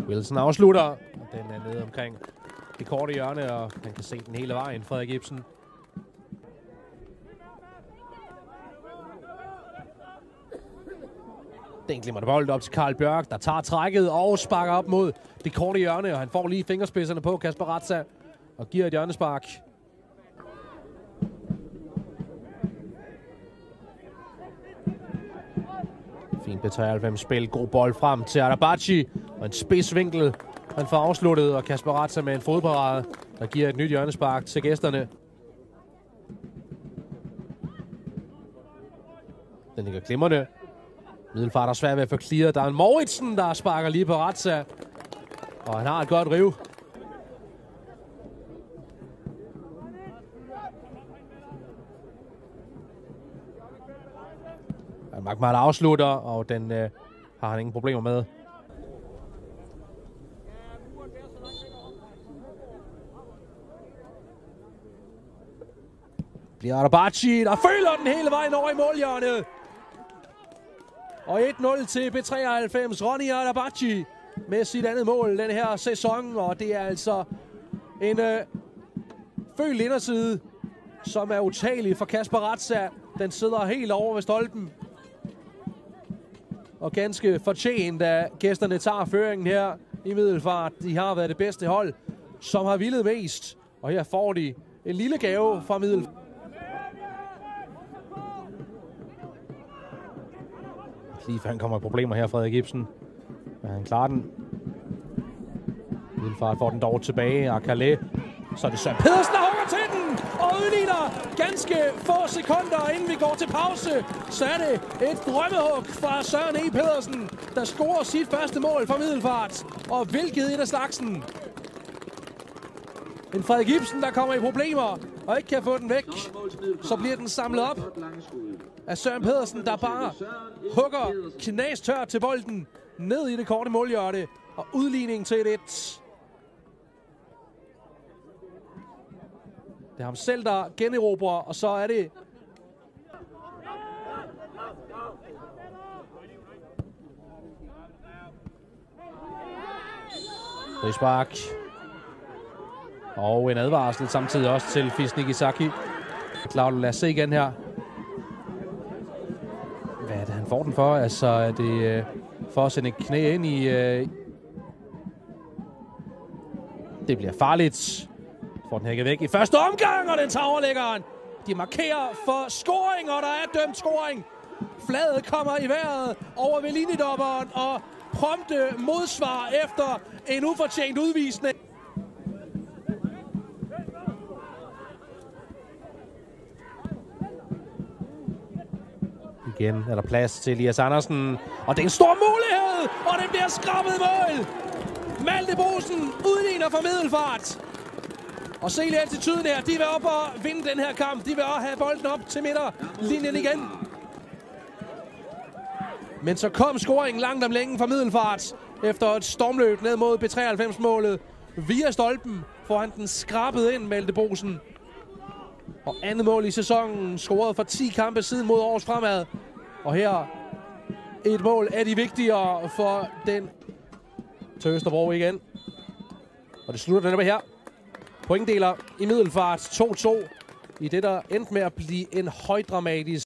Wilson afslutter, og den er nede omkring det korte hjørne, og man kan se den hele vejen, Frederik Ibsen. Den glimrende bold op til Carl Bjørk, der tager trækket og sparker op mod det korte hjørne, og han får lige fingerspidserne på Kasper Raza og giver et hjørnespark. Fint B93-spil, god bold frem til Adabachi, og en spidsvinkel. Han får afsluttet, og Kasper Raza med en fodparade, der giver et nyt hjørnespark til gæsterne. Den ligger glimrende. Middelfart er svært ved at få clearet. Der er en Mouritsen, der sparker lige på Raza, og han har et godt riv. Magmar afslutter, og den har han ingen problemer med. Bliver Adabachi, der føler den hele vejen over i målhjørnet. Og 1-0 til B93. Ronny Adabachi med sit andet mål den her sæson. Og det er altså en følt inderside, som er utagelig for Kasper Raza. Den sidder helt over ved stolpen. Og ganske fortjent, da gæsterne tager føringen her i Middelfart. De har været det bedste hold, som har villet mest. Og her får de en lille gave fra Middelfart. Lige før han kommer i problemer her, Frederik Ibsen. Men han klarer den. Middelfart får den dog tilbage. Akale. Så er det Søren Pedersen, der hugger til den. Og udligner ganske få sekunder, inden vi går til pause. Så er det et drømmehug fra Søren E. Pedersen, der scorer sit første mål for Middelfart. Og hvilket et af slagsen. En Frederik Ibsen, der kommer i problemer og ikke kan få den væk. Så bliver den samlet op af Søren Pedersen, der bare hugger knastørt til bolden ned i det korte målhjørne. Og udligning til 1-1. Det er ham selv, der generobrer, og så er det frispark. Og en advarsel samtidig også til Fisnik Isaki. Claudio, lad os se igen her. Hvad er det, han får den for? Altså, er det for at sende et knæ ind i... Det bliver farligt. Får den hækket væk i første omgang, og den tager overlæggeren. De markerer for scoring, og der er dømt scoring. Fladet kommer i vejret over ved linjedommeren, og prompte modsvar efter en ufortjent udvisning. Igen er der plads til Elias Andersen, og det er en stor mulighed, og den bliver skrabet i mål. Malte Bosen udligner for Middelfart. Og se lige attituden her. De vil op og vinde den her kamp. De vil også have bolden op til midterlinjen igen. Men så kom scoringen langt om længe fra Middelfart. Efter et stormløb ned mod B93-målet. Via stolpen får han den skrabet ind, Malte Bosen. Og andet mål i sæsonen, scoret for 10 kampe siden mod Aarhus Fremad. Og her et mål af de vigtigere for den til Østerbro igen. Og det slutter den her. Pointdeler i Middelfart 2-2 i det, der endte med at blive en højdramatisk